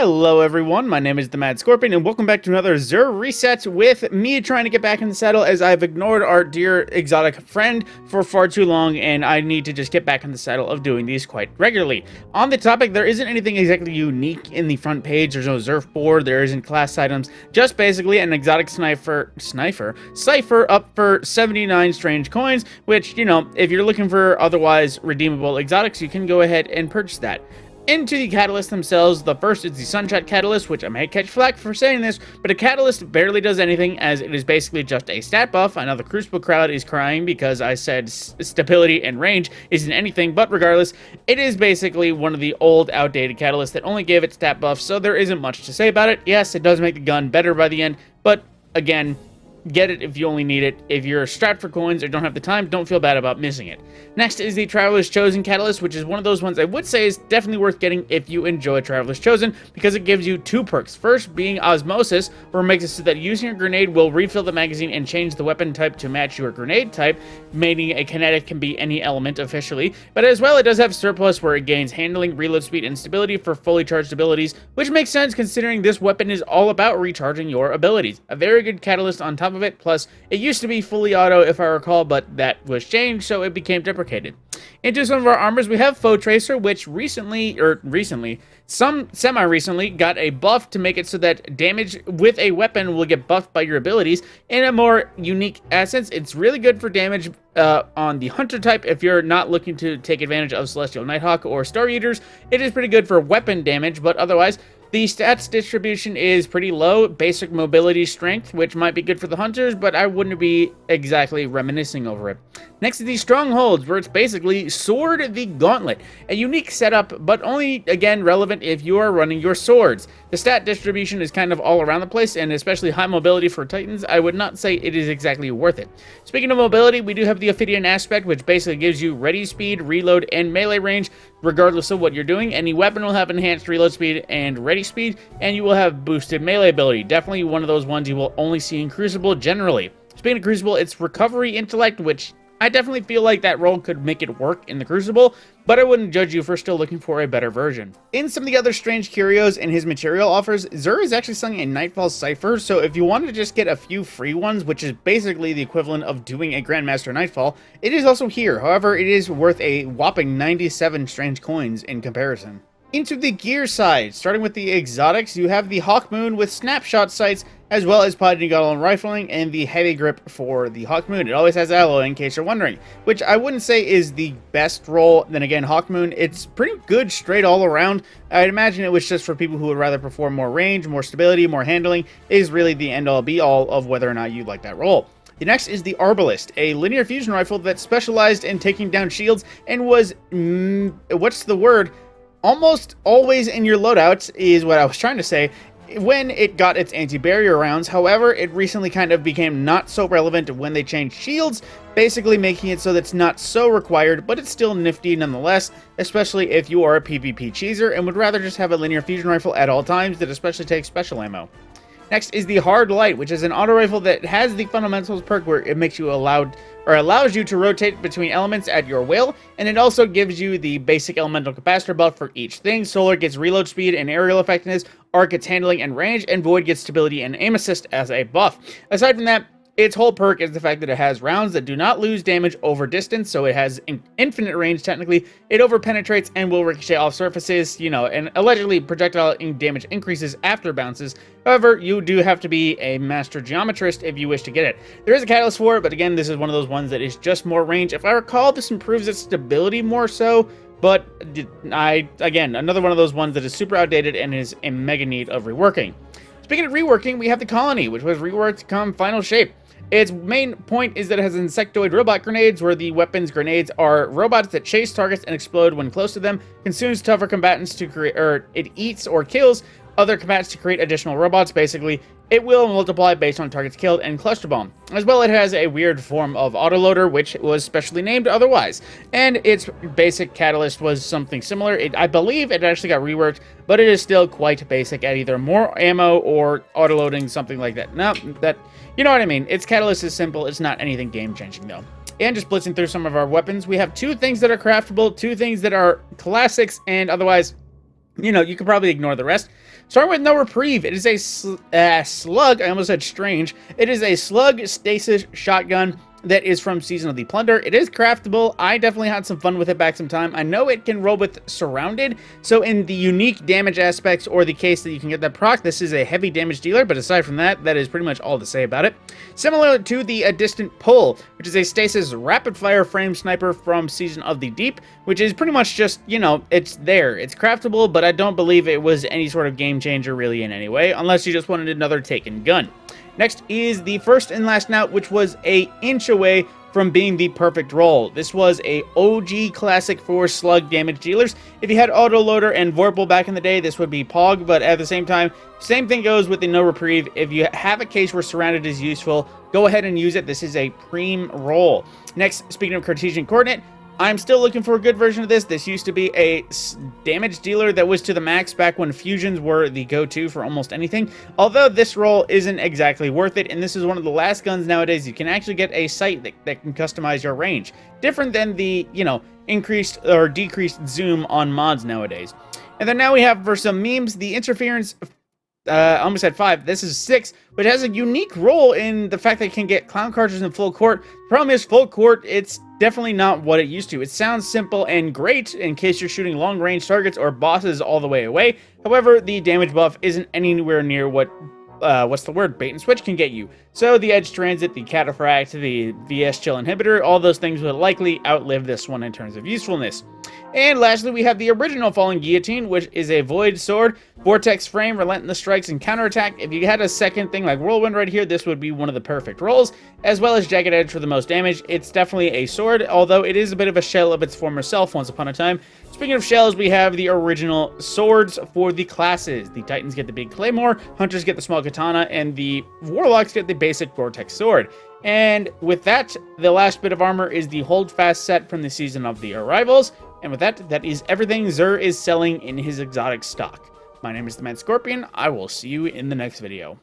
Hello everyone, my name is TheMadScorpyon, and welcome back to another Xur reset with me trying to get back in the saddle as I've ignored our dear exotic friend for far too long, and I need to just get back in the saddle of doing these quite regularly. On the topic, there isn't anything exactly unique in the front page. There's no Xur board, there isn't class items, just basically an exotic Cipher up for 79 strange coins, which, you know, if you're looking for otherwise redeemable exotics, you can go ahead and purchase that. Into the catalysts themselves, the first is the Sunshot catalyst, which I may catch flack for saying this, but a catalyst barely does anything as it is basically just a stat buff. I know the Crucible crowd is crying because I said stability and range isn't anything, but regardless, it is basically one of the old, outdated catalysts that only gave it stat buffs, so there isn't much to say about it. Yes, it does make the gun better by the end, but again, get it if you only need it. If you're strapped for coins or don't have the time, don't feel bad about missing it. Next is the Traveler's Chosen Catalyst, which is one of those ones I would say is definitely worth getting if you enjoy Traveler's Chosen, because it gives you two perks. First being Osmosis, where it makes it so that using a grenade will refill the magazine and change the weapon type to match your grenade type, meaning a kinetic can be any element officially. But as well, it does have Surplus, where it gains handling, reload speed, and stability for fully charged abilities, which makes sense considering this weapon is all about recharging your abilities. A very good catalyst on top of it. Plus, it used to be fully auto if I recall, but that was changed, so it became deprecated. Into some of our armors, we have Foe Tracer, which semi-recently got a buff to make it so that damage with a weapon will get buffed by your abilities in a more unique essence. It's really good for damage on the Hunter type if you're not looking to take advantage of Celestial Nighthawk or Star Eaters. It is pretty good for weapon damage, but otherwise, the stats distribution is pretty low. Basic mobility strength, which might be good for the hunters, but I wouldn't be exactly reminiscing over it. Next is the Strongholds, where it's basically Sword the Gauntlet. A unique setup, but only, again, relevant if you are running your swords. The stat distribution is kind of all around the place, and especially high mobility for Titans, I would not say it is exactly worth it. Speaking of mobility, we do have the Ophidian Aspect, which basically gives you ready speed, reload, and melee range, regardless of what you're doing. Any weapon will have enhanced reload speed and ready speed, and you will have boosted melee ability. Definitely one of those ones you will only see in Crucible generally. Speaking of Crucible, it's Recovery Intellect, which I definitely feel like that role could make it work in the Crucible, but I wouldn't judge you for still looking for a better version. In some of the other strange curios in his material offers, Xur is actually selling a Nightfall Cipher, so if you wanted to just get a few free ones, which is basically the equivalent of doing a Grandmaster Nightfall, it is also here. However, it is worth a whopping 97 strange coins in comparison. Into the gear side, starting with the exotics, you have the Hawk Moon with snapshot sights, as well as polygonal rifling and the heavy grip for the Hawk Moon. It always has alloy, in case you're wondering, which I wouldn't say is the best roll. Then again, Hawk Moon, it's pretty good straight all around. I'd imagine it was just for people who would rather perform more range, more stability, more handling, is really the end-all be-all of whether or not you like that roll. The next is the Arbalist, a linear fusion rifle that specialized in taking down shields and was, almost always in your loadouts, is what I was trying to say, when it got its anti-barrier rounds. However, it recently kind of became not so relevant when they changed shields, basically making it so that it's not so required, but it's still nifty nonetheless, especially if you are a PvP cheeser and would rather just have a linear fusion rifle at all times that especially takes special ammo. Next is the Hard Light, which is an auto rifle that has the fundamentals perk where it makes you allows you to rotate between elements at your will, and it also gives you the basic elemental capacitor buff for each thing. Solar gets reload speed and aerial effectiveness, Arc gets handling and range, and Void gets stability and aim assist as a buff. Aside from that, its whole perk is the fact that it has rounds that do not lose damage over distance, so it has infinite range technically. It overpenetrates and will ricochet off surfaces, you know, and allegedly projectile damage increases after bounces. However, you do have to be a master geometrist if you wish to get it. There is a catalyst for it, but again, this is one of those ones that is just more range. If I recall, this improves its stability more so, but again, another one of those ones that is super outdated and is in mega need of reworking. Speaking of reworking, we have the Colony, which was reworked to come final shape. Its main point is that it has insectoid robot grenades, where the weapon's grenades are robots that chase targets and explode when close to them, consumes tougher combatants to create, it eats or kills other combatants to create additional robots. Basically, it will multiply based on targets killed and cluster bomb. As well, it has a weird form of autoloader, which was specially named otherwise. And its basic catalyst was something similar. I believe it actually got reworked, but it is still quite basic at either more ammo or autoloading, something like that. No, you know what I mean. Its catalyst is simple. It's not anything game-changing, though. And just blitzing through some of our weapons, we have two things that are craftable, two things that are classics, and otherwise, you know, you could probably ignore the rest. Starting with No Reprieve, it is a slug, I almost said strange, it is a slug stasis shotgun that is from Season of the Plunder. It is craftable. I definitely had some fun with it back some time. I know it can roll with Surrounded, so in the unique damage aspects or the case that you can get that proc, this is a heavy damage dealer, but aside from that, that is pretty much all to say about it. Similar to the Distant Pull, which is a stasis rapid-fire frame sniper from Season of the Deep, which is pretty much just, you know, it's there. It's craftable, but I don't believe it was any sort of game changer really in any way, unless you just wanted another Taken gun. Next is the First and Last Nout, which was an inch away from being the perfect roll. This was a OG classic for slug damage dealers. If you had Autoloader and Vorpal back in the day, this would be Pog, but at the same time, same thing goes with the No Reprieve. If you have a case where Surrounded is useful, go ahead and use it. This is a preem roll. Next, speaking of Cartesian Coordinate, I'm still looking for a good version of this. This used to be a damage dealer that was to the max back when fusions were the go-to for almost anything. Although this roll isn't exactly worth it, and this is one of the last guns nowadays you can actually get a sight that can customize your range. Different than the, you know, increased or decreased zoom on mods nowadays. And then now we have, for some memes, the Interference... I almost had 5. This is 6, but it has a unique role in the fact that it can get clown cartridges in full court. The problem is, full court, it's definitely not what it used to. It sounds simple and great in case you're shooting long-range targets or bosses all the way away. However, the damage buff isn't anywhere near what, what's the word, bait and switch can get you. So the Edge Transit, the Cataphract, the VS Chill Inhibitor, all those things will likely outlive this one in terms of usefulness. And lastly, we have the original Falling Guillotine, which is a Void Sword, Vortex Frame, Relentless Strikes, and Counterattack. If you had a second thing like Whirlwind right here, this would be one of the perfect rolls, as well as Jagged Edge for the most damage. It's definitely a sword, although it is a bit of a shell of its former self once upon a time. Speaking of shells, we have the original swords for the classes. The Titans get the big Claymore, Hunters get the small katana, and the Warlocks get the basic Vortex Sword. And with that, the last bit of armor is the Hold Fast set from the Season of the Arrivals. And with that, that is everything Xur is selling in his exotic stock. My name is TheMadScorpyon. I will see you in the next video.